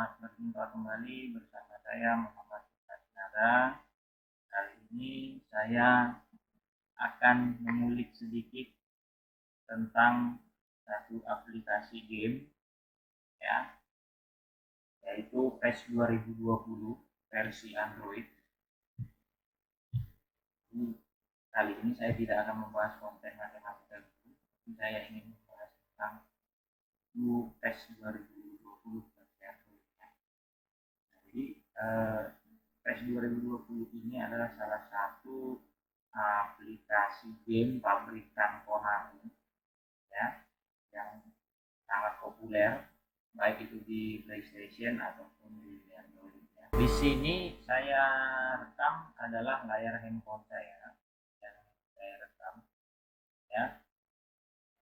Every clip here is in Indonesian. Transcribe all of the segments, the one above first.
Selamat berjumpa kembali bersama saya Muhammad Sinaga. Kali ini saya akan mengulik sedikit tentang satu aplikasi game, ya, yaitu PES 2020 versi Android. Kali ini saya tidak akan membahas konten matematika, tapi saya ingin membahas tentang PES 2020 versi Android. Jadi PES 2020 ini adalah salah satu aplikasi game pabrikan Konami, ya, yang sangat populer baik itu di PlayStation ataupun di Android. Ya. Di sini saya rekam adalah layar handphone saya yang saya rekam, ya,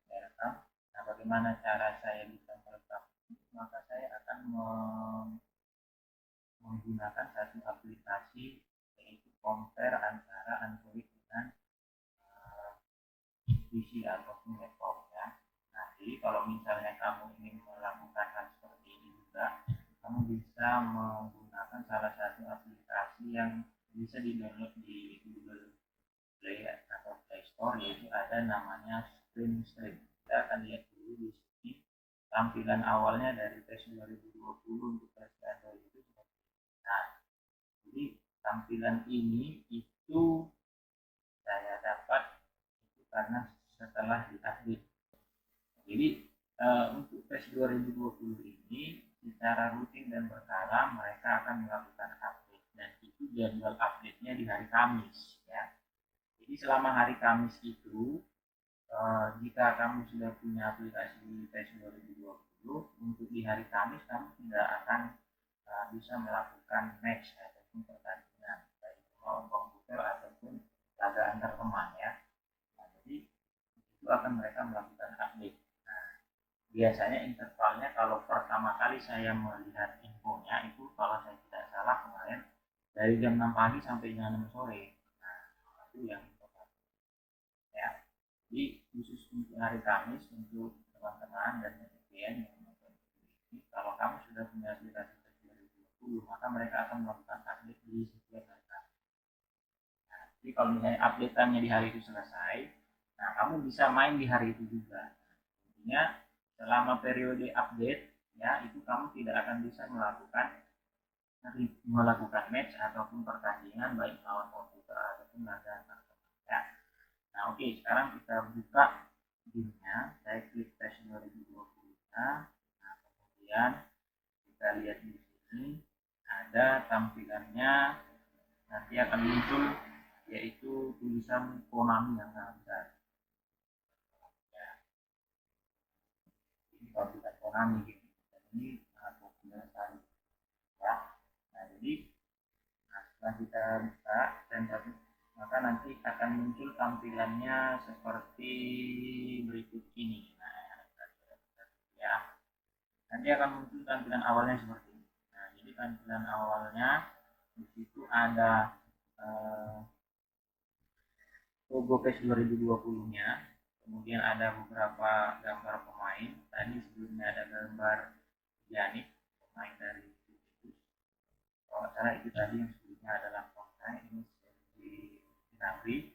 saya rekam. Nah, bagaimana cara saya bisa merekam? Maka saya akan menggunakan satu aplikasi, yaitu compare antara Android dengan PC ataupun laptop, ya. Nah, jadi kalau misalnya kamu ingin melakukan hal seperti ini juga, kamu bisa menggunakan salah satu aplikasi yang bisa di-download di Google Play atau Play Store, yaitu ada namanya ScreenStream. Kita akan lihat dulu di sini tampilan awalnya dari PES 2020 untuk versi Android itu seperti ini. Nah, jadi tampilan ini itu saya dapat itu karena setelah diupdate. Jadi untuk PES 2020 ini secara rutin dan berkala mereka akan melakukan update, dan itu jadwal update-nya di hari Kamis, ya. Jadi selama hari Kamis itu jika kamu sudah punya aplikasi PES 2020, untuk di hari Kamis kamu tidak akan bisa melakukan match ataupun pertandingan baik melawan komputer ataupun laga antar teman, ya. Nah, jadi itu akan mereka melakukan update. Nah, biasanya intervalnya kalau pertama kali saya melihat infonya itu, kalau saya tidak salah kemarin, dari jam 6 pagi sampai jam 6 sore. Nah, itu yang informasi, ya. Jadi khusus untuk hari Kamis untuk teman-teman dan netizen yang menonton ini, kalau kamu sudah punya aplikasi 2020, maka mereka akan melakukan update di setiap hari Kamis. Nah, jadi kalau misalnya update-nya di hari itu selesai, nah kamu bisa main di hari itu juga. Intinya selama periode update, ya, itu kamu tidak akan bisa melakukan match ataupun pertandingan baik melawan komputer ataupun laga antar teman, ya. Nah, oke, sekarang kita buka gamenya. Saya klik PES 2020. Nah, kemudian kita lihat di sini ada tampilannya, nanti akan muncul yaitu tulisan Konami yang sangat besar. Ya, ini pabrikan Konami gitu. Dan ini sangat populer sekali, ya. Nah, jadi setelah kita buka dan maka nanti akan muncul tampilannya seperti berikut ini. Nah, ya, nanti akan muncul tampilan awalnya seperti ini. Nah, jadi tampilan awalnya di situ ada logo PES 2020-nya, kemudian ada beberapa gambar pemain. Tadi sebelumnya ada gambar Yannick, pemain dari Juventus. Kalau nggak salah itu tadi yang sebelumnya adalah Konten, ini di Gnabry.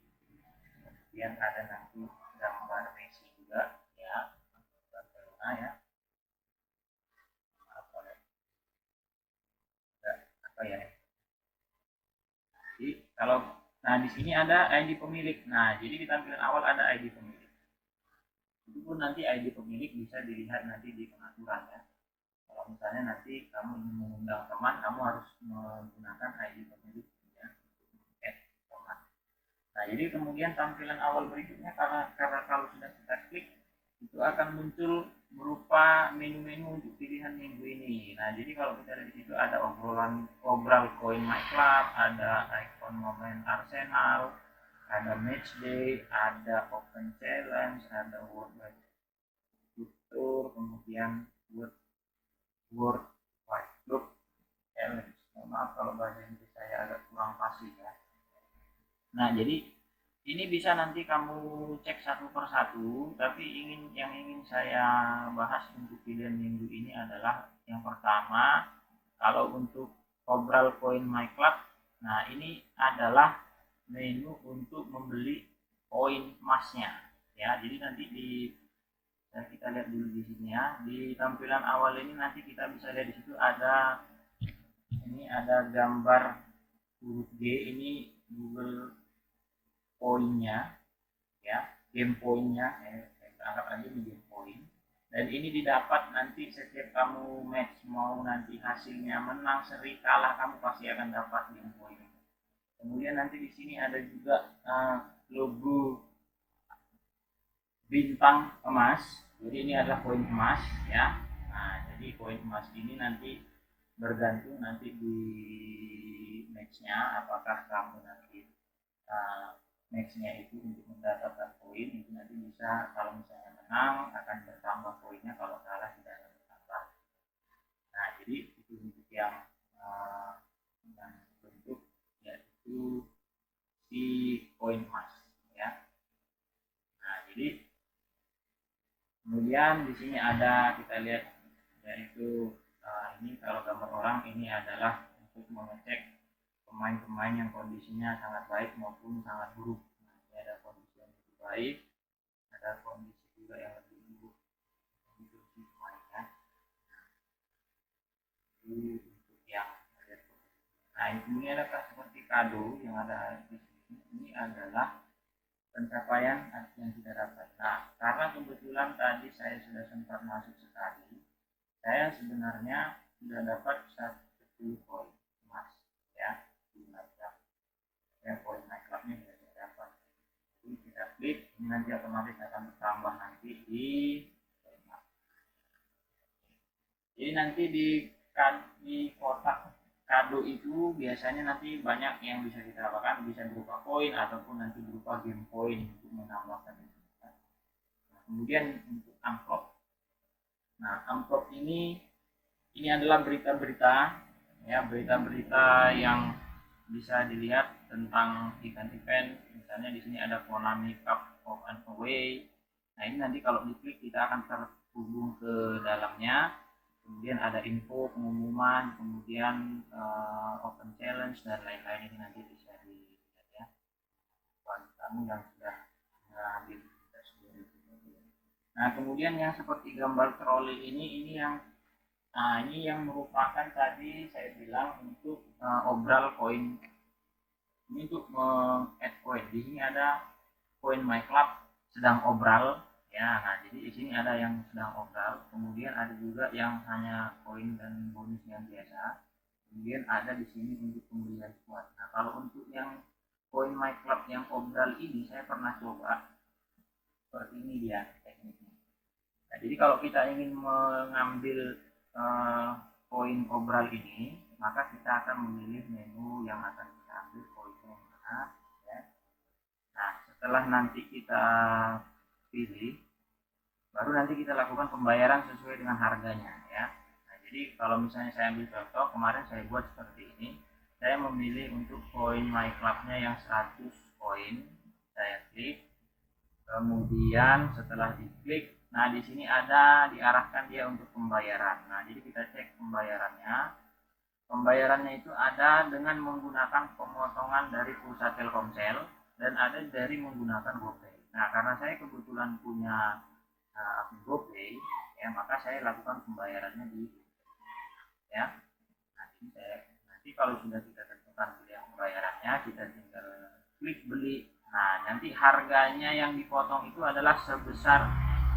Kemudian ada nanti gambar Messi juga, ya, Barcelona, ya. Apa ya? Jadi kalau di sini ada ID pemilik. Nah, jadi di tampilan awal ada ID pemilik. Itu pun nanti ID pemilik bisa dilihat nanti di pengaturan, ya. Kalau misalnya nanti kamu ingin mengundang teman, kamu harus menggunakan ID pemilik, ya, teman. Nah, jadi kemudian tampilan awal berikutnya, karena kalau sudah kita klik, itu akan muncul berupa menu-menu untuk pilihan minggu ini. Nah, jadi kalau kita lihat di situ ada obral koin My Club, ada icon momen Arsenal, ada match day, ada open challenge, ada world tour, kemudian world wide group challenge. Maaf kalau bahasa Inggris saya agak kurang fasih, ya. Nah, jadi ini bisa nanti kamu cek satu persatu, tapi yang ingin saya bahas untuk pilihan minggu ini adalah yang pertama, kalau untuk Obral Coin My Club, nah ini adalah menu untuk membeli koin emasnya ya. Jadi nanti kita lihat dulu di sini ya, di tampilan awal ini nanti kita bisa lihat di situ ada gambar huruf G, ini Google poinnya ya, game poinnya, saya anggap aja ini game poin. Dan ini didapat nanti setiap kamu match, mau nanti hasilnya menang, seri, kalah, kamu pasti akan dapat game poin. Kemudian nanti di sini ada juga logo bintang emas. Jadi ini adalah koin emas ya. Nah, jadi koin emas ini nanti bergantung nanti di matchnya, apakah kamu nanti matchnya itu untuk mendapatkan koin itu nanti bisa, kalau misalnya menang akan bertambah koinnya, kalau kalah tidak akan bertambah. Nah, jadi itu untuk yang bentuk yaitu si koin emas ya. Nah, jadi kemudian di sini ada, kita lihat yaitu ini kalau gambar orang, ini adalah untuk mengecek pemain-pemain yang kondisinya sangat baik maupun sangat buruk. Nah, ini ada kondisi yang lebih baik, ada kondisi juga yang lebih buruk untuk si pemainnya. Itu untuk yang ada. Nah, ini adalah seperti kado yang ada di sini. Ini adalah pencapaian yang kita dapat. Nah, karena kebetulan tadi saya sudah sempat masuk sekali, saya sebenarnya sudah dapat 10 poin emas ya, di Minecraft. Ya, poin Minecraftnya sudah saya dapat. Jadi kita klik, ini nanti otomatis akan bertambah nanti di poin emas. Jadi nanti di kotak kado itu biasanya nanti banyak yang bisa kita dapatkan, bisa berupa koin ataupun nanti berupa game poin untuk menambahkan itu. Nah, kemudian untuk amplop. Nah, amplop ini adalah berita-berita ya, berita-berita yang bisa dilihat tentang event-event. Misalnya di sini ada Konami Cup of and Away. Nah, ini nanti kalau diklik kita akan terhubung ke dalamnya. Kemudian ada info, pengumuman, kemudian open challenge dan lain-lain. Ini nanti bisa dilihat ya, buat kamu yang sudah mengambil sebelum. Nah, kemudian yang seperti gambar troli ini yang ini yang merupakan tadi saya bilang untuk obral koin. Ini untuk add koin. Di sini ada koin My Club sedang obral ya. Nah, jadi di sini ada yang sedang obral, kemudian ada juga yang hanya koin dan bonus yang biasa. Kemudian ada di sini untuk pembelian squad. Nah, kalau untuk yang koin My Club yang obral ini saya pernah coba. Seperti ini dia tekniknya. Nah, jadi kalau kita ingin mengambil koin obral ini, maka kita akan memilih menu yang akan kita ambil koinnya yang mana ya. Nah, setelah nanti kita pilih, baru nanti kita lakukan pembayaran sesuai dengan harganya ya. Nah, jadi kalau misalnya saya ambil contoh, kemarin saya buat seperti ini. Saya memilih untuk koin My Club-nya yang 100 koin, saya klik. Kemudian setelah diklik, nah di sini ada diarahkan dia untuk pembayaran. Nah, jadi kita cek pembayarannya. Pembayarannya itu ada dengan menggunakan pemotongan dari pulsa Telkomsel dan ada dari menggunakan GoPay. Nah, karena saya kebetulan punya akun GoPay, ya maka saya lakukan pembayarannya di ya. Nanti kalau sudah kita tentukan pilihan pembayarannya, kita tinggal klik beli. Nah, nanti harganya yang dipotong itu adalah sebesar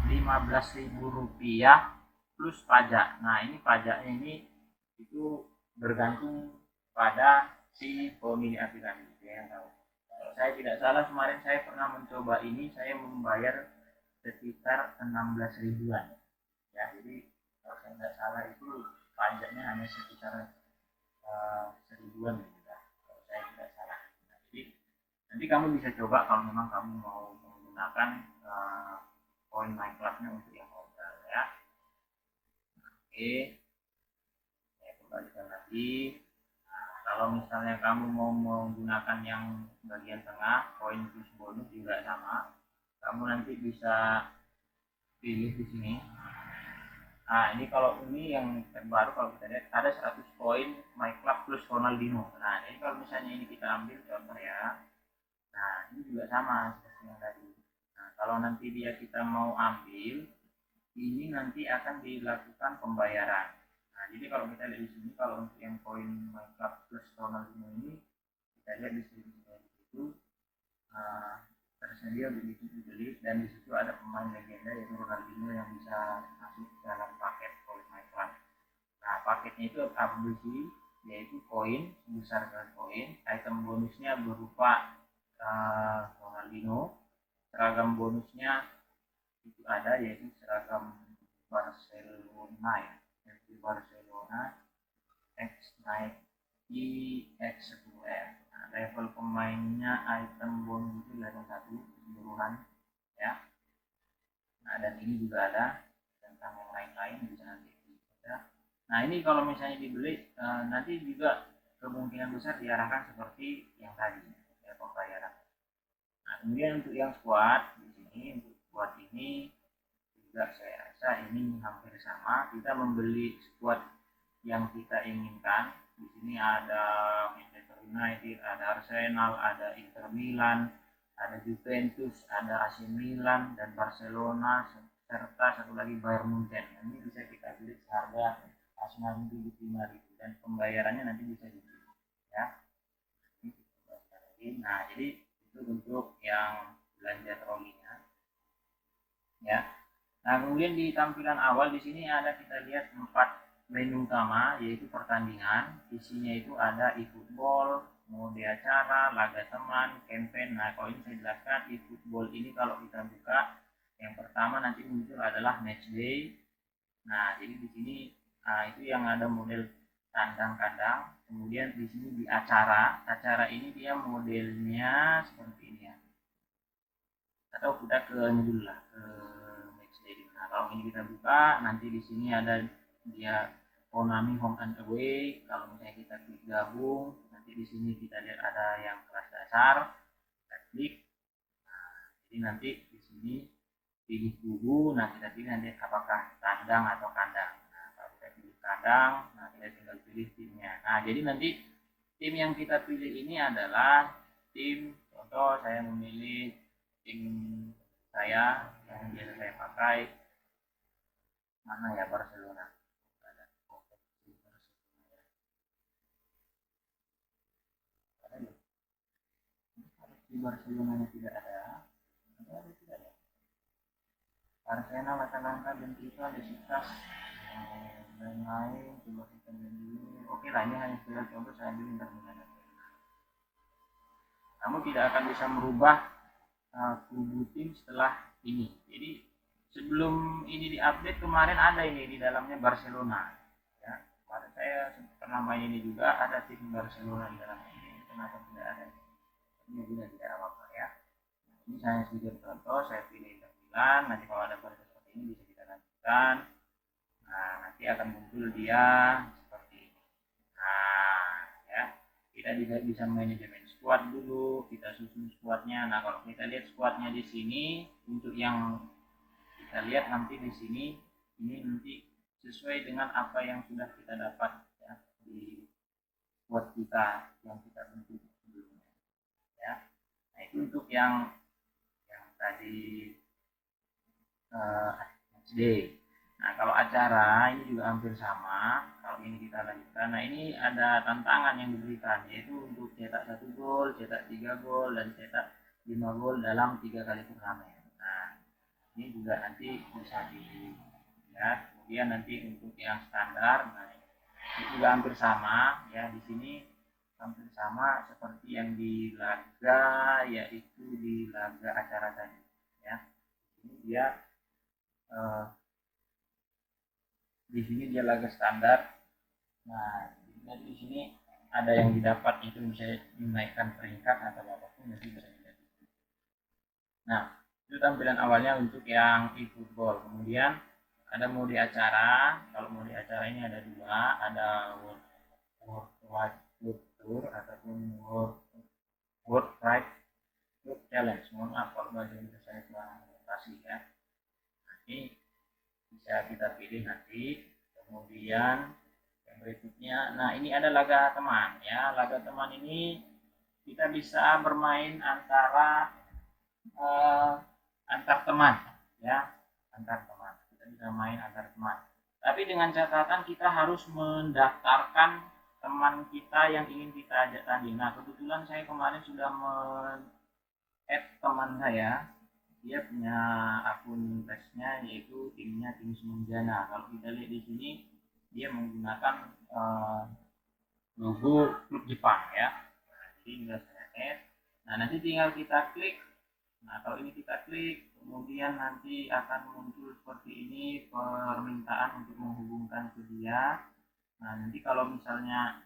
Rp15.000 plus pajak. Nah, ini pajaknya ini itu bergantung pada si pemilik aplikasi. Yang tahu. Kalau saya tidak salah, kemarin saya pernah mencoba ini, saya membayar sekitar 16 ribuan. Ya, jadi kalau saya tidak salah itu pajaknya hanya sekitar seribuan gitu ya, kalau saya tidak salah. Nah, jadi nanti kamu bisa coba kalau memang kamu mau menggunakan koin My Club-nya untuk yang obral ya. Oke, saya kembalikan lagi. Nah, kalau misalnya kamu mau menggunakan yang bagian tengah, koin plus bonus juga sama. Kamu nanti bisa pilih di sini. Nah, ini kalau ini yang terbaru, kalau kita lihat ada 100 poin My Club plus Ronaldinho. Nah, jadi kalau misalnya ini kita ambil contoh ya. Nah, ini juga sama seperti yang tadi. Nah, kalau nanti dia kita mau ambil, ini nanti akan dilakukan pembayaran. Nah, jadi kalau kita lihat di sini, kalau untuk yang poin My Club plus Ronaldinho ini, kita lihat di sini itu tersedia begitu dibeli, dan di situ ada pemain legenda yaitu Ronaldinho yang bisa masuk dalam paket poin My Club. Nah, paketnya itu apa sih? Yaitu koin sebesar 100 koin, item bonusnya berupa Ronaldinho, seragam bonusnya itu ada yaitu seragam Barcelona ya, yaitu Barcelona X Nike X10R. Nah, level pemainnya item bonus itu level 1 keseluruhan ya. Nah, dan ini juga ada tentang yang lain-lain bisa nanti kita. Nah, ini kalau misalnya dibeli nanti juga kemungkinan besar diarahkan seperti yang tadi ya, pembayaran. Nah, kemudian untuk yang squad di sini, untuk squad ini juga saya rasa ini hampir sama. Kita membeli squad yang kita inginkan. Di sini ada Manchester United, ada Arsenal, ada Inter Milan, ada Juventus, ada AC Milan dan Barcelona, serta satu lagi Bayern Munchen. Ini bisa kita beli seharga 95.000 dan pembayarannya nanti bisa dibeli ya. Nah, jadi itu bentuk yang belanja trolinya ya. Nah, kemudian di tampilan awal di sini ada kita lihat 4 menu utama, yaitu pertandingan. Isinya itu ada e-football, mode acara, laga teman, campaign. Nah, kalau ini saya jelaskan, e-football ini kalau kita buka, yang pertama nanti muncul adalah match day. Nah, jadi di sini itu yang ada model tandang kandang. Kemudian di sini di acara, acara ini dia modelnya seperti ini ya. Atau kita ke ini dulu lah, ke Nah, kalau ini kita buka, nanti di sini ada dia Konami Home and Away. Kalau misalnya kita klik gabung, nanti di sini kita lihat ada yang kelas dasar, kita klik. Nah, jadi nanti di sini pilih kubu. Nah, kita pilih nanti apakah tandang atau kandang. Nah, kalau kita pilih kandang, nah kita tinggal pilih timnya. Nah, jadi nanti tim yang kita pilih ini adalah tim, contoh saya memilih tim saya yang biasa saya pakai mana ya, Barcelona. Ada di Barcelona tidak ada, tidak ada. Arsenal, Atalanta, Benfica, Besiktas, lain-lain. Coba kita lihat dulu. Oke lah, ini hanya sekedar contoh, saya ambil internet. Kamu tidak akan bisa merubah kubu tim setelah ini. Jadi sebelum ini diupdate kemarin ada ini di dalamnya Barcelona. Ya, kemarin saya pernah main ini juga, ada tim Barcelona di dalamnya ini. Kenapa tidak ada? Ini juga tidak apa-apa ya. Ini saya sedikit contoh, saya pilih Inter Milan. Nanti kalau ada proses seperti ini bisa kita lanjutkan. Nah, nanti akan muncul dia seperti ini. Nah, ya, kita bisa manajemen squad dulu, kita susun squadnya. Nah, kalau kita lihat squadnya di sini, untuk yang kita lihat nanti di sini, ini nanti sesuai dengan apa yang sudah kita dapat ya di squad kita yang kita bentuk sebelumnya. Ya, nah itu untuk yang tadi HD. Nah, kalau acara ini juga hampir sama. Kalau ini kita lanjutkan. Nah, ini ada tantangan yang diberikan, yaitu untuk cetak 1 gol, cetak 3 gol, dan cetak 5 gol dalam 3 kali turnamen. Nah, ini juga nanti bisa dilihat. Kemudian nanti untuk yang standar, nah ini juga hampir sama ya. Di sini hampir sama seperti yang di laga, yaitu di laga acara tadi ya. Ini dia di sini dia laga standar. Nah, di sini ada yang didapat itu bisa menaikkan peringkat atau apapun, jadi bisa dilihat. Nah, itu tampilan awalnya untuk yang e-football. Kemudian ada mode acara. Kalau mode acara ini ada dua, ada World Tour ataupun World Pride Tour Challenge. Mohon maaf kalau bahasa Indonesia saya kurang adaptasi ya. Nah, ini bisa kita pilih nanti. Kemudian yang berikutnya, nah ini ada laga teman ya. Laga teman ini kita bisa bermain antar teman ya, antar teman. Kita bisa main antar teman. Tapi dengan catatan kita harus mendaftarkan teman kita yang ingin kita ajak tanding. Nah, kebetulan saya kemarin sudah add teman saya, dia punya akun Facebooknya yaitu tim Semenjana. Kalau kita lihat di sini dia menggunakan logo klub Jepang ya. Jadi tinggal saya add. Nah, nanti tinggal kita klik. Nah, kalau ini kita klik, kemudian nanti akan muncul seperti ini permintaan untuk menghubungkan ke dia. Nah, nanti kalau misalnya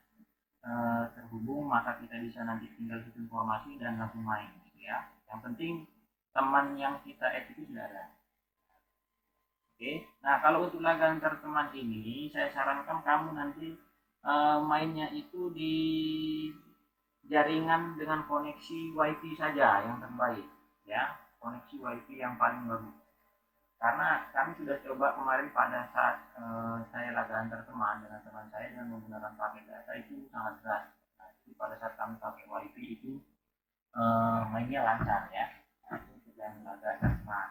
terhubung, maka kita bisa nanti tinggal isi informasi dan langsung main gitu ya. Yang penting teman yang kita add itu sudah ada. Oke. Nah, kalau untuk laga antar teman ini saya sarankan kamu nanti mainnya itu di jaringan dengan koneksi WiFi saja yang terbaik ya, koneksi WiFi yang paling bagus. Karena kami sudah coba kemarin pada saat saya laga antar teman dengan teman saya dengan menggunakan paket data itu sangat berat. Nah, jadi pada saat kami pakai WiFi itu mainnya lancar ya. Nah, itu sudah laga antar teman.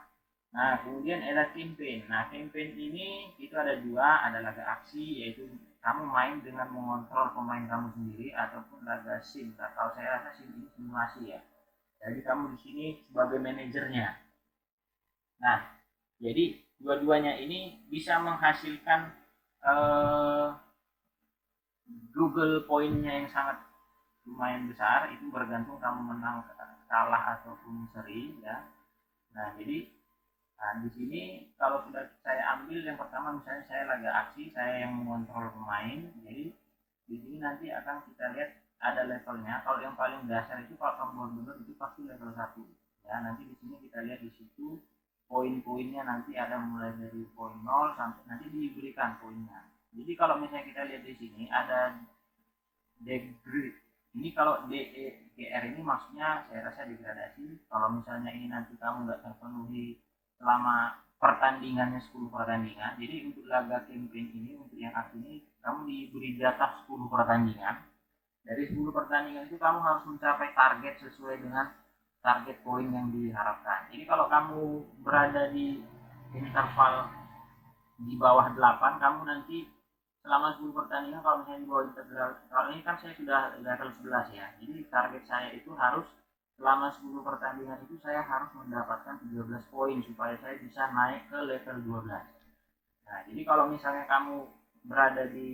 Nah, kemudian ada campaign. Nah, campaign ini itu ada dua, ada laga aksi yaitu kamu main dengan mengontrol pemain kamu sendiri ataupun laga sim. Nah, kalau saya rasa sim ini simulasi ya. Jadi kamu di sini sebagai manajernya. Nah, jadi dua-duanya ini bisa menghasilkan Google poinnya yang sangat lumayan besar. Itu bergantung kamu menang, kalah ataupun seri ya. Nah, jadi di sini kalau sudah saya ambil yang pertama misalnya saya laga aksi, saya yang mengontrol pemain. Jadi di sini nanti akan kita lihat ada levelnya. Kalau yang paling dasar itu kalau kamu benar itu pasti level 1. Ya, nanti di sini kita lihat di situ poin-poinnya nanti ada mulai dari poin 0 sampai nanti diberikan poinnya. Jadi kalau misalnya kita lihat di sini ada degree. Ini kalau DEGR ini maksudnya saya rasa degradasi. Kalau misalnya ini nanti kamu nggak terpenuhi selama pertandingannya 10 pertandingan. Jadi untuk laga campaign ini untuk yang aksi ini kamu diberi jatah 10 pertandingan. Dari 10 pertandingan itu kamu harus mencapai target sesuai dengan target poin yang diharapkan. Jadi kalau kamu berada di interval di bawah 8, kamu nanti selama 10 pertandingan kalau misalnya di bawah integral, kalau ini kan saya sudah level 11 ya. Jadi target saya itu harus selama 10 pertandingan itu saya harus mendapatkan 13 poin supaya saya bisa naik ke level 12. Nah, jadi kalau misalnya kamu berada di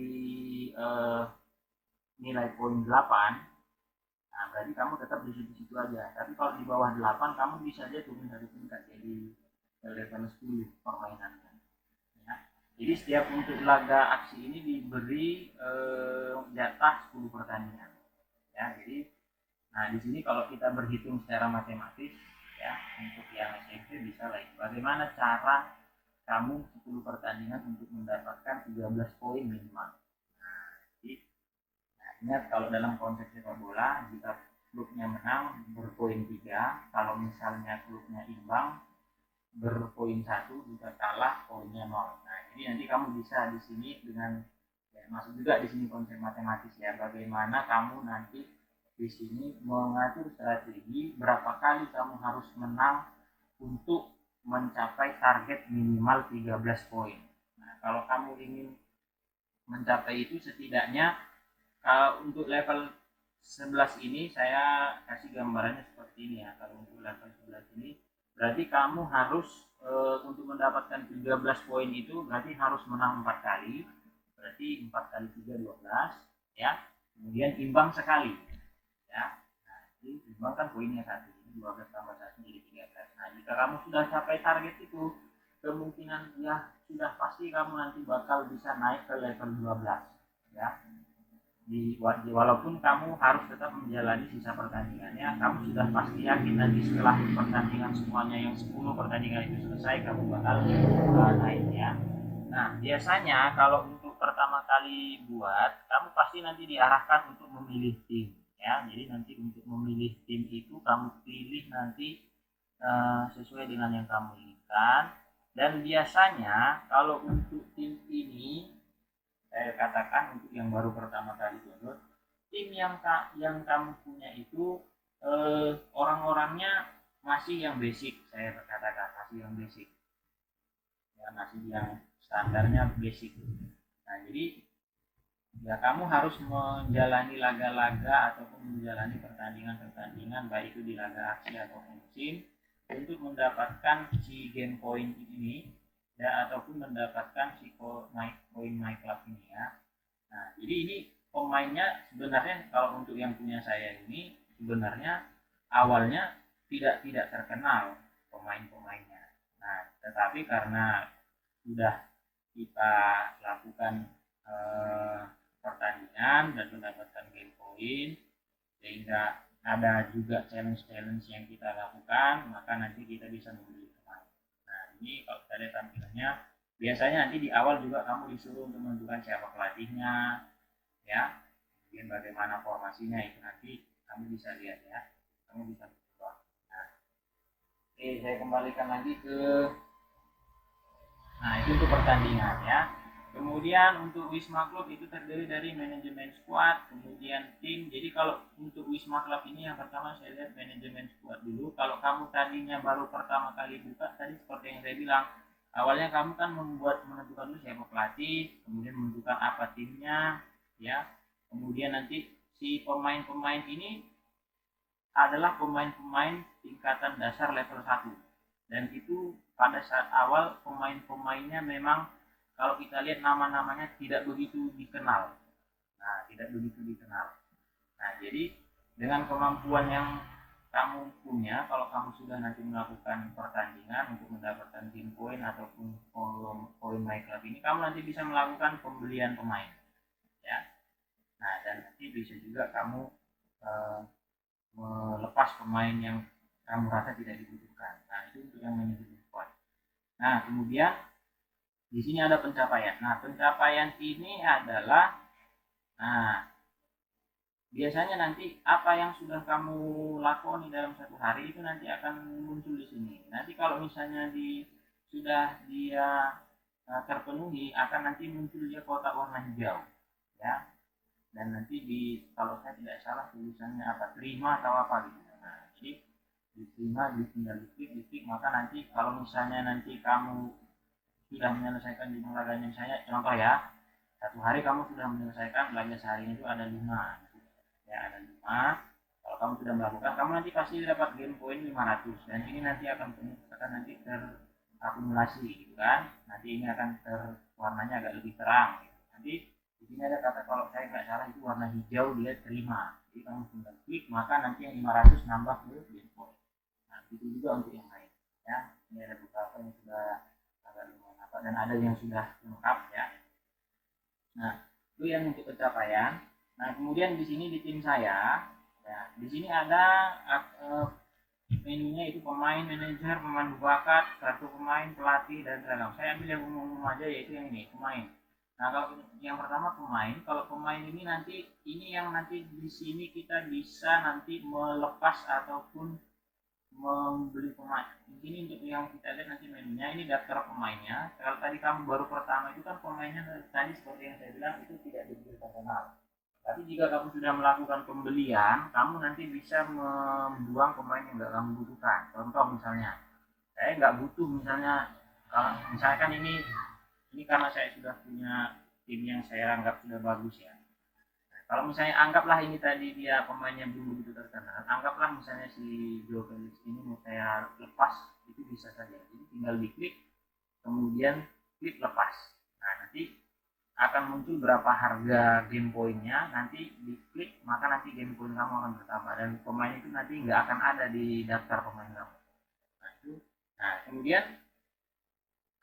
nilai poin 8, nah berarti kamu tetap di situ-situ aja. Tapi kalau di bawah 8 kamu bisa aja turun dari tingkat jadi level 10 permainannya. Ya. Jadi setiap untuk laga aksi ini diberi jatah 10 pertandingan. Ya, jadi nah di sini kalau kita berhitung secara matematis ya untuk yang SMP bisa lah. Bagaimana cara kamu 10 pertandingan untuk mendapatkan 13 poin minimal. Ingat kalau dalam konteks sepak bola jika klubnya menang berpoin 3, kalau misalnya klubnya imbang berpoin 1, jika kalah poinnya 0. Nah, jadi nanti kamu bisa di sini dengan ya, masuk juga di sini konsep matematis ya, bagaimana kamu nanti di sini mengatur strategi berapa kali kamu harus menang untuk mencapai target minimal 13 poin. Nah, kalau kamu ingin mencapai itu setidaknya untuk level 11 ini saya kasih gambarannya seperti ini ya. Kalau untuk level 11 ini berarti kamu harus untuk mendapatkan 13 poin itu berarti harus menang 4 kali. Berarti 4 kali 3 12 ya. Kemudian imbang sekali ya. Nah, jadi imbang kan poinnya 1. Jadi 12 tambah 1 jadi 13. Nah, jika kamu sudah capai target itu kemungkinan ya sudah pasti kamu nanti bakal bisa naik ke level 12 ya. Walaupun kamu harus tetap menjalani sisa pertandingannya, kamu sudah pasti yakin nanti setelah pertandingan semuanya yang 10 pertandingan itu selesai kamu bakal naik ya. Nah, biasanya kalau untuk pertama kali buat, kamu pasti nanti diarahkan untuk memilih tim ya. Jadi nanti untuk memilih tim itu kamu pilih nanti sesuai dengan yang kamu inginkan. Dan biasanya kalau untuk tim ini, saya katakan untuk yang baru pertama kali download, tim yang kamu punya itu orang-orangnya masih yang basic, saya katakan masih yang basic, ya masih yang standarnya basic. Nah jadi ya kamu harus menjalani laga-laga ataupun menjalani pertandingan-pertandingan baik itu di laga aksi ataupun musim untuk mendapatkan si game point ini ya, ataupun mendapatkan si poin my club ini ya. Nah jadi ini pemainnya sebenarnya kalau untuk yang punya saya ini sebenarnya awalnya tidak terkenal pemain-pemainnya. Nah tetapi karena sudah kita lakukan eh, pertandingan dan mendapatkan game point sehingga ada juga challenge-challenge yang kita lakukan, maka nanti kita bisa membeli pemain. Nah ini kalau kita lihat tampilannya biasanya nanti di awal juga kamu disuruh untuk menentukan siapa pelatihnya ya, kemudian bagaimana formasinya itu nanti kamu bisa lihat ya, kamu bisa coba. Nah, oke saya kembalikan lagi ke, nah itu untuk pertandingan ya. Kemudian untuk Wisma Club itu terdiri dari manajemen squad, kemudian tim. Jadi kalau untuk Wisma Club ini yang pertama saya lihat manajemen squad dulu. Kalau kamu tadinya baru pertama kali buka, tadi seperti yang saya bilang, awalnya kamu kan menentukan dulu siapa pelatih, kemudian menentukan apa timnya, ya. Kemudian nanti si pemain-pemain ini adalah pemain-pemain tingkatan dasar level 1. Dan itu pada saat awal pemain-pemainnya memang kalau kita lihat nama-namanya tidak begitu dikenal. Nah, tidak begitu dikenal. Nah, jadi dengan kemampuan yang kamu punya, kalau kamu sudah nanti melakukan pertandingan untuk mendapatkan game point ataupun poin my club ini, kamu nanti bisa melakukan pembelian pemain, ya. Nah, dan nanti bisa juga kamu melepas pemain yang kamu rasa tidak dibutuhkan. Nah, itu untuk yang manajemen squad. Nah, kemudian di sini ada pencapaian. Nah, pencapaian ini adalah, nah, biasanya nanti apa yang sudah kamu lakoni dalam satu hari itu nanti akan muncul di sini. Nanti kalau misalnya sudah dia terpenuhi, akan nanti muncul dia kotak warna hijau, ya. Dan nanti kalau saya tidak salah tulisannya apa, terima atau apa gitu. Nah, jadi diterima, tinggal diklik, maka nanti kalau misalnya nanti kamu sudah menyelesaikan jumlah laganya, misalnya contoh ya, satu hari kamu sudah menyelesaikan laga sehari itu ada 5, ya ada 5. Kalau kamu sudah melakukan, kamu nanti pasti dapat game point 500, dan ini nanti akan nanti terakumulasi gitu kan. Nanti ini akan warnanya agak lebih terang gitu. Nanti di sini ada kata, kalau saya nggak salah itu warna hijau, dia terima. Jadi kamu tinggal klik, maka nanti yang 500 nambah ke game point. Nah itu juga untuk yang lain ya. Ini ada beberapa yang sudah agak lumayan apa, dan ada yang sudah lengkap ya. Nah itu yang untuk pencapaian. Nah kemudian di sini di tim saya, ya di sini ada menunya itu pemain, manajer, pemain bakat, kartu pemain, pelatih, dan seragam. Saya ambil yang umum aja, yaitu yang ini pemain. Nah kalau yang pertama pemain, kalau pemain ini nanti ini yang nanti di sini kita bisa nanti melepas ataupun membeli pemain. Di sini untuk yang kita lihat nanti menunya, ini daftar pemainnya. Kalau tadi kamu baru pertama itu kan pemainnya tadi seperti yang saya bilang itu tidak begitu terkenal. Tapi jika kamu sudah melakukan pembelian, kamu nanti bisa membuang pemain yang nggak kamu butuhkan. Contoh misalnya, saya nggak butuh misalnya, kalau misalkan ini karena saya sudah punya tim yang saya anggap sudah bagus ya. Nah, kalau misalnya anggaplah ini tadi dia pemainnya belum begitu terkenal, anggaplah misalnya si Joe Felix ini mau saya lepas, itu bisa saja. Jadi tinggal diklik, kemudian klik lepas. Nah nanti akan muncul berapa harga game pointnya, nanti diklik maka nanti game point kamu akan bertambah, dan pemain itu nanti nggak akan ada di daftar pemain kamu. Nah itu, nah kemudian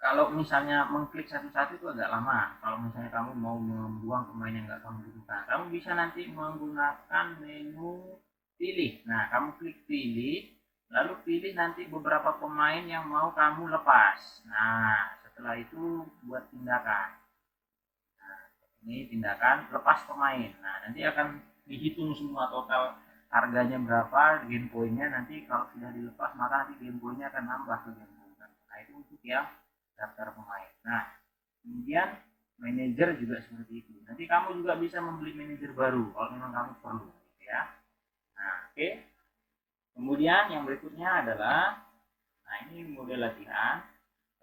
kalau misalnya mengklik satu-satu itu agak lama. Kalau misalnya kamu mau membuang pemain yang nggak kamu butuhkan, kamu bisa nanti menggunakan menu pilih. Nah kamu klik pilih, lalu pilih nanti beberapa pemain yang mau kamu lepas. Nah setelah itu buat tindakan. Ini tindakan lepas pemain. Nah nanti akan dihitung semua total harganya berapa, game pointnya nanti kalau sudah dilepas maka nanti game pointnya akan nambah ke game point. Nah itu untuk yang daftar pemain. Nah, kemudian manajer juga seperti itu. Nanti kamu juga bisa membeli manajer baru kalau memang kamu perlu, ya. Nah, oke. Kemudian yang berikutnya adalah, nah ini model latihan.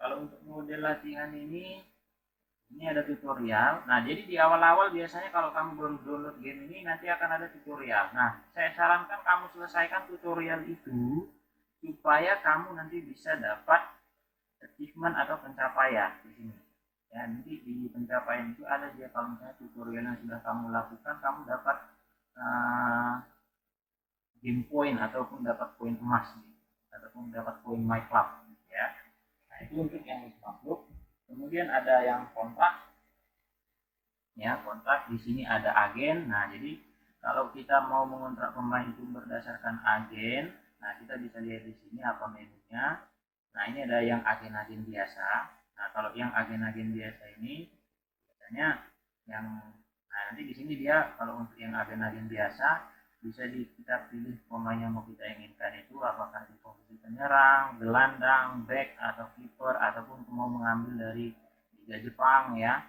Kalau untuk model latihan ini ada tutorial. Nah, jadi di awal-awal biasanya kalau kamu baru download game ini nanti akan ada tutorial. Nah, saya sarankan kamu selesaikan tutorial itu supaya kamu nanti bisa dapat achievement atau pencapaian di sini. Ya, nanti di pencapaian itu ada dia kalau misalnya tutorial yang sudah kamu lakukan, kamu dapat game point ataupun dapat poin emas ataupun dapat poin my club, ya. Nah, itu untuk yang makhluk. Kemudian ada yang kontak, ya, kontak di sini ada agen. Nah, jadi kalau kita mau mengontrak pemain itu berdasarkan agen, nah kita bisa lihat di sini apa menunya. Nah, ini ada yang agen-agen biasa. Nah, kalau yang agen-agen biasa ini biasanya yang, nah nanti di sini dia kalau untuk yang agen-agen biasa bisa kita pilih pemain yang mau kita inginkan itu apakah di posisi penyerang, gelandang, back atau kiper ataupun mau mengambil dari Liga Jepang, ya.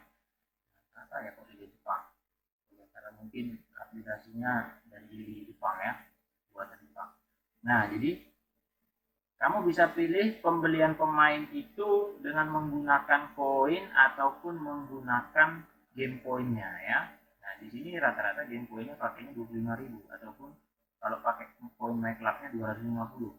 Apa ya kok Liga Jepang? Karena mungkin aplikasinya dari Jepang, ya, buatan Jepang. Nah, jadi kamu bisa pilih pembelian pemain itu dengan menggunakan koin ataupun menggunakan game poinnya, ya. Nah, di sini rata-rata game poinnya pakainya 25.000 ataupun kalau pakai poin my clubnya 250.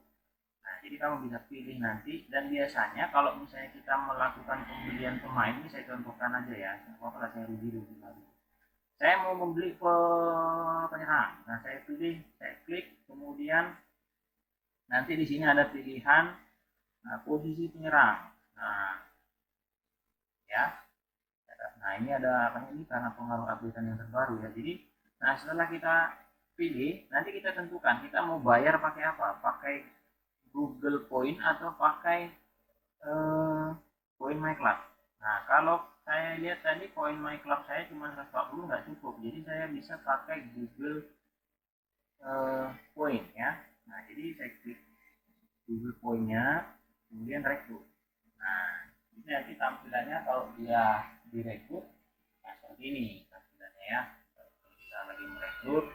Nah, jadi kamu bisa pilih nanti, dan biasanya kalau misalnya kita melakukan pembelian pemain ini, saya contohkan aja ya, apa saya rugi lagi. Saya mau membeli penyerang. Nah, saya pilih, saya klik, kemudian nanti di sini ada pilihan posisi penyerang. Nah, ya. Nah, ini ada apa ini karena pengaruh updatean yang terbaru, ya. Jadi, nah setelah kita pilih, nanti kita tentukan kita mau bayar pakai apa? Pakai Google Point atau pakai Point My Club. Nah, kalau saya lihat tadi Point My Club saya cuma 140 nggak cukup. Jadi saya bisa pakai Google Point, ya. Nah, jadi saya klik Google Point-nya, kemudian rekrut. Nah, ini nanti tampilannya kalau dia direkrut, nah seperti ini tampilannya, ya. Kalau kita lagi merekrut,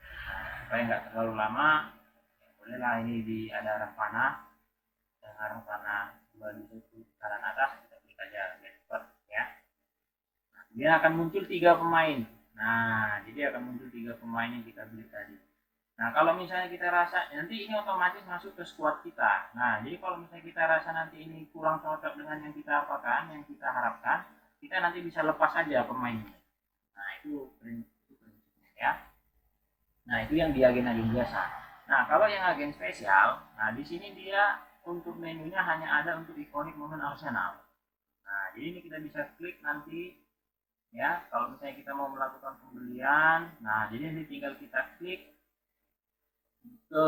nah, supaya nggak terlalu lama, ya bolehlah ini di ada arah panah, dan arah panah dua di kanan atas, kita klik aja expert, ya. Nah, dia akan muncul 3 pemain. Nah, jadi akan muncul 3 pemain yang kita beli tadi. Nah, kalau misalnya kita rasa nanti ini otomatis masuk ke squad kita. Nah, jadi kalau misalnya kita rasa nanti ini kurang cocok dengan yang kita apakan, yang kita harapkan, kita nanti bisa lepas aja pemainnya. Nah, itu prinsipnya, ya. Nah, itu yang di agen-agen biasa. Nah, kalau yang agen spesial, nah di sini dia untuk menunya hanya ada untuk ikonik momen Arsenal. Nah, jadi ini kita bisa klik nanti, ya, kalau misalnya kita mau melakukan pembelian. Nah, jadi ini tinggal kita klik ke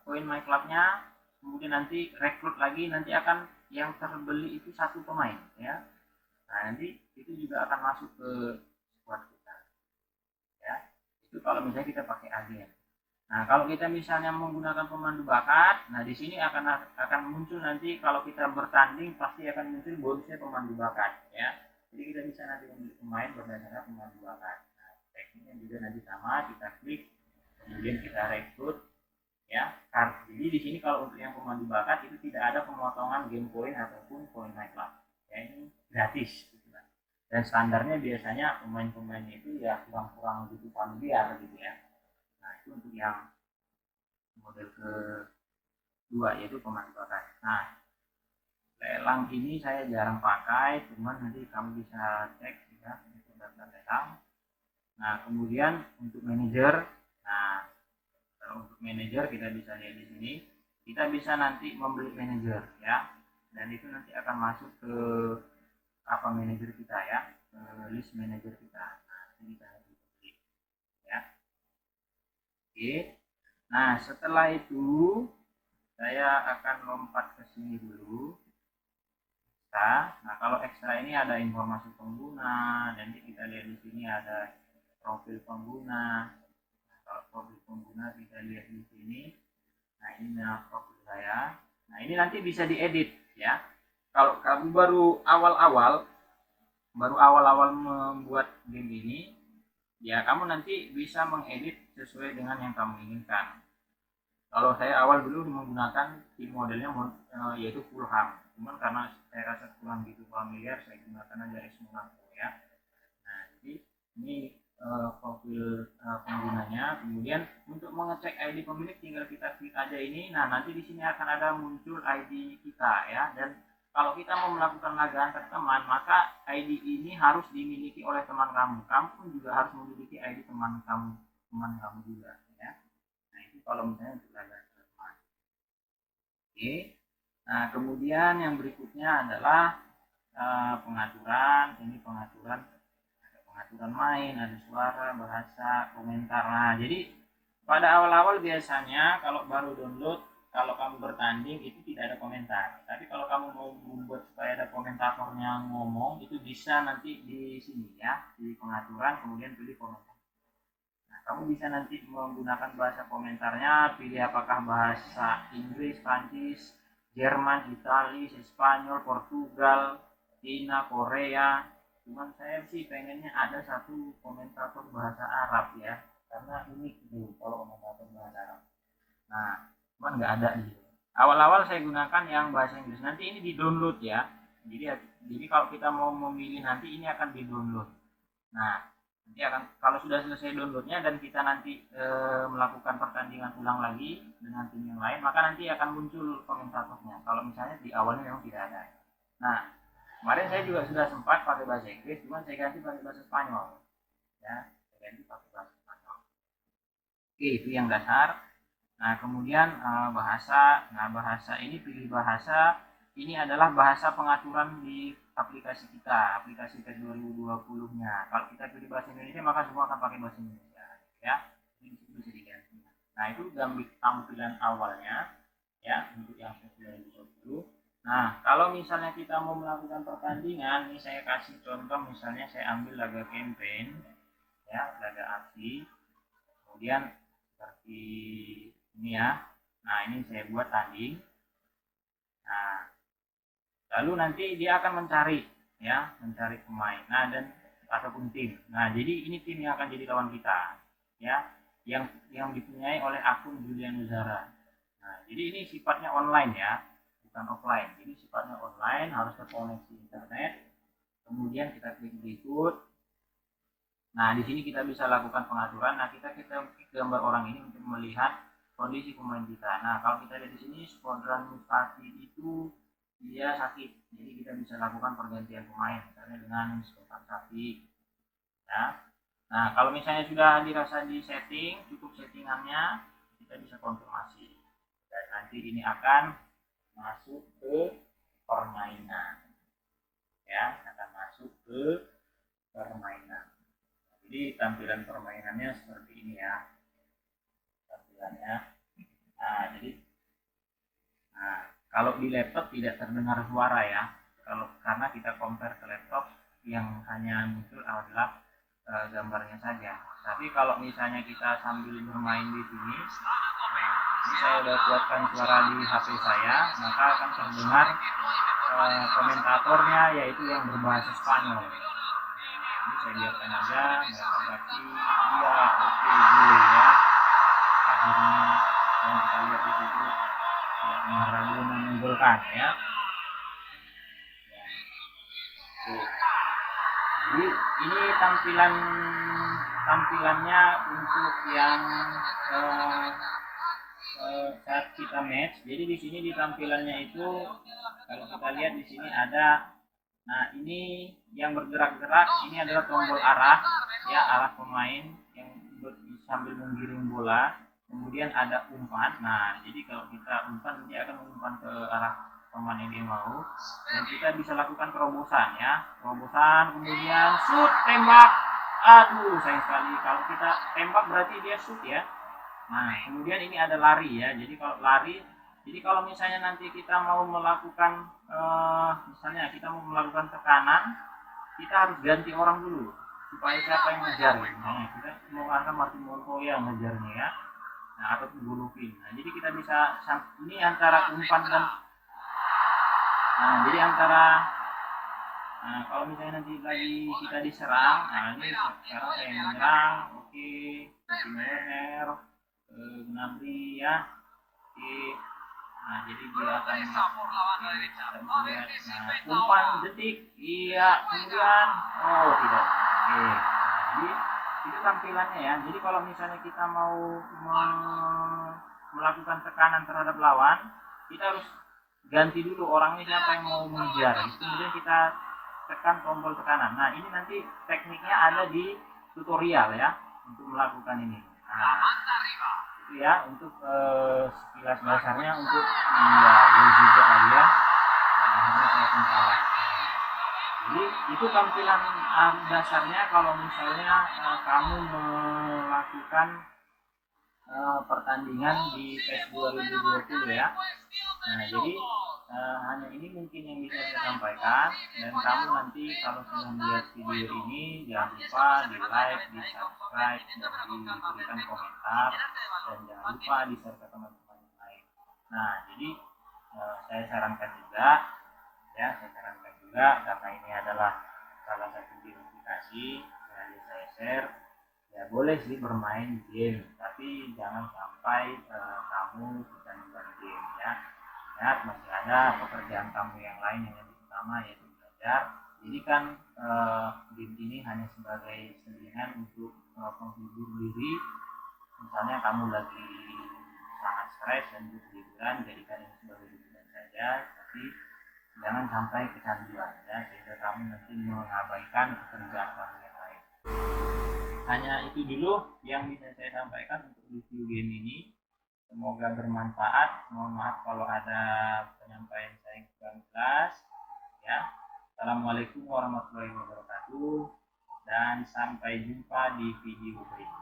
Point My Club-nya, kemudian nanti rekrut lagi, nanti akan yang terbeli itu 1 pemain, ya. Nah, nanti itu juga akan masuk ke squad kita, ya. Itu kalau misalnya kita pakai agen. Nah, kalau kita misalnya menggunakan pemandu bakat, nah di sini akan muncul nanti kalau kita bertanding pasti akan muncul bonusnya pemandu bakat, ya. Jadi kita bisa nanti memilih pemain berdasarkan pemandu bakat. Nah, tekniknya juga nanti sama, kita klik, kemudian kita rekrut, ya. Jadi di sini kalau untuk yang pemandu bakat itu tidak ada pemotongan game point ataupun point my club, ya, ini gratis gitu kan. Dan standarnya biasanya pemain-pemainnya itu ya kurang-kurang gitu familiar gitu, ya. Nah, itu untuk yang model kedua yaitu pemandu bakat. Nah, lelang ini saya jarang pakai, cuman nanti kamu bisa cek ya untuk daftar lelang. Nah, kemudian untuk manajer, nah kalau untuk manajer kita bisa lihat di sini, kita bisa nanti membeli manajer, ya, dan itu nanti akan masuk ke apa manajer kita, ya, ke list manajer kita. Nah, ini kita harus beli, ya. Oke. Nah, setelah itu saya akan lompat ke sini dulu. Nah, kalau ekstra ini ada informasi pengguna, dan kita lihat di sini ada profil pengguna. Nah, kalau profil pengguna kita lihat di sini. Nah, ini profil saya. Nah, ini nanti bisa diedit, ya. Kalau kamu baru awal-awal membuat game ini, ya kamu nanti bisa mengedit sesuai dengan yang kamu inginkan. Kalau saya awal dulu menggunakan tim modelnya yaitu Fulham, cuman karena saya rasa kurang gitu familiar, saya gunakan aja S Monaco ya. Nah, jadi ini profil penggunanya. Kemudian untuk mengecek ID pemilik tinggal kita klik aja ini. Nah, nanti di sini akan ada muncul ID kita ya. Dan kalau kita mau melakukan lagi antar teman, maka ID ini harus dimiliki oleh teman kamu. Kamu pun juga harus memiliki ID teman kamu juga ya. Nah, itu kalau misalnya untuk lagi antar teman. Oke. Nah, kemudian yang berikutnya adalah pengaturan. Ini pengaturan main, ada suara, bahasa, komentar. Nah, jadi pada awal-awal biasanya kalau baru download, kalau kamu bertanding itu tidak ada komentar. Tapi kalau kamu mau membuat supaya ada komentatornya ngomong, itu bisa nanti di sini ya, di pengaturan, kemudian pilih komentar. Nah, kamu bisa nanti menggunakan bahasa komentarnya, pilih apakah bahasa Inggris, Prancis, Jerman, Italia, Spanyol, Portugal, Cina, Korea. Cuman saya sih pengennya ada satu komentator bahasa Arab ya, karena unik gitu kalau komentator bahasa Arab. Nah, cuman nggak ada di sini. Awal-awal saya gunakan yang bahasa Inggris. Nanti ini di download ya. Jadi kalau kita mau memilih nanti ini akan di download. Nah, nanti akan kalau sudah selesai downloadnya dan kita nanti melakukan pertandingan ulang lagi dengan tim yang lain, maka nanti akan muncul komentatornya. Kalau misalnya di awalnya memang tidak ada. Nah, kemarin saya juga sudah sempat pakai bahasa Inggris, cuma saya ganti pakai bahasa Spanyol. Ya, saya ganti pakai bahasa Spanyol. Oke, itu yang dasar. Nah, kemudian bahasa. Nah, bahasa ini pilih bahasa. Ini adalah bahasa pengaturan di aplikasi kita, aplikasi PES 2020-nya. Kalau kita pilih bahasa Indonesia, maka semua akan pakai bahasa Indonesia. Ya, ini bisa diganti. Nah, itu tampilan awalnya, ya, untuk yang PES 2020. Nah, kalau misalnya kita mau melakukan pertandingan, ini saya kasih contoh, misalnya saya ambil laga campaign, ya, laga aksi, kemudian seperti ini ya. Nah, ini saya buat tanding. Nah, lalu nanti dia akan mencari ya, mencari pemain. Nah, dan ataupun tim. Nah, jadi ini tim yang akan jadi lawan kita ya, yang dipunyai oleh akun Julian Uzara. Nah, jadi ini sifatnya online ya, bukan offline. Jadi sifatnya online, harus terkoneksi internet. Kemudian kita klik berikut. Nah, di sini kita bisa lakukan pengaturan. Nah, kita gambar orang ini untuk melihat kondisi pemain kita. Nah, kalau kita lihat di sini Squadron Mutasi itu dia sakit, jadi kita bisa lakukan pergantian pemain, misalnya dengan Squadron Sapi. Ya. Nah, kalau misalnya sudah dirasa di setting, cukup settingannya, kita bisa konfirmasi. Dan nanti ini akan masuk ke permainan. Ya, akan masuk ke permainan. Jadi tampilan permainannya seperti ini ya, tampilannya. Nah, jadi kalau di laptop tidak terdengar suara ya, karena kita compare ke laptop yang hanya muncul adalah gambarnya saja. Tapi kalau misalnya kita sambil bermain di sini, ini saya sudah buatkan suara di HP saya, maka akan terdengar komentatornya yaitu yang berbahasa Spanyol. Ini saya biarkan aja, mereka berarti iya oke dulu ya. Akhirnya yang kita lihat di situ ya, Maradona menggolkan ya. Jadi ini tampilannya untuk yang saat kita match. Jadi di sini di tampilannya itu kalau kita lihat di sini ada, nah ini yang bergerak-gerak ini adalah tombol arah ya, arah pemain yang sambil menggiring bola. Kemudian ada umpan. Nah, jadi kalau kita umpan dia akan mengumpan ke arah pemain yang dia mau. Dan kita bisa lakukan terobosan ya, terobosan kemudian shoot, tembak. Aduh, sayang sekali kalau kita tembak berarti dia shoot ya. Nah, kemudian ini ada lari ya. Jadi kalau lari, jadi kalau misalnya nanti kita mau melakukan misalnya kita mau melakukan tekanan, kita harus ganti orang dulu supaya siapa yang ngejar. Nah, kita mau angkat Martin Montoya yang ngejarnya ya. Nah, ataupun Golovin. Nah, jadi kita bisa ini antara umpan dan Nah, jadi antara kalau misalnya nanti lagi kita diserang, nah ini sekarang saya menyerang, oke, Tim Werner, Gnabry ya, oke. Nah, jadi dia akan umpan detik, iya, kemudian, oh tidak, oke. Nah, jadi itu tampilannya ya. Jadi kalau misalnya kita mau melakukan tekanan terhadap lawan, kita harus ganti dulu orangnya siapa yang mau mengejar. Kemudian kita tekan tombol tekanan. Nah, ini nanti tekniknya ada di tutorial ya untuk melakukan ini. Nah, itu ya untuk sekilas dasarnya untuk gol juga lah ya. Dan akhirnya saya pun kalah. Jadi itu tampilan dasarnya kalau misalnya kamu melakukan pertandingan di PES 2020 ya. Nah, jadi hanya ini mungkin yang bisa saya sampaikan, dan kamu nanti kalau sudah melihat video ini jangan lupa di like, di subscribe, dan diberikan komentar, dan jangan lupa di share ke teman-teman yang lain. Nah, jadi saya sarankan juga karena ini adalah salah satu gamifikasi yang saya share. Ya boleh sih bermain game, tapi jangan sampai kamu kecanduan game ya. Ingat, masih ada pekerjaan kamu yang lain yang lebih utama, yaitu belajar. Jadi kan game ini hanya sebagai selingan untuk menghibur diri. Misalnya kamu lagi sangat stres dan butuh hiburan, jadikan ini sebagai hiburan saja, tapi jangan sampai kecanduan ya, sehingga kamu nanti mengabaikan pekerjaan kamu yang lain. Hanya itu dulu yang bisa saya sampaikan untuk review game ini. Semoga bermanfaat. Mohon maaf kalau ada penyampaian saya yang kurang jelas ya. Assalamualaikum warahmatullahi wabarakatuh, dan sampai jumpa di video berikutnya.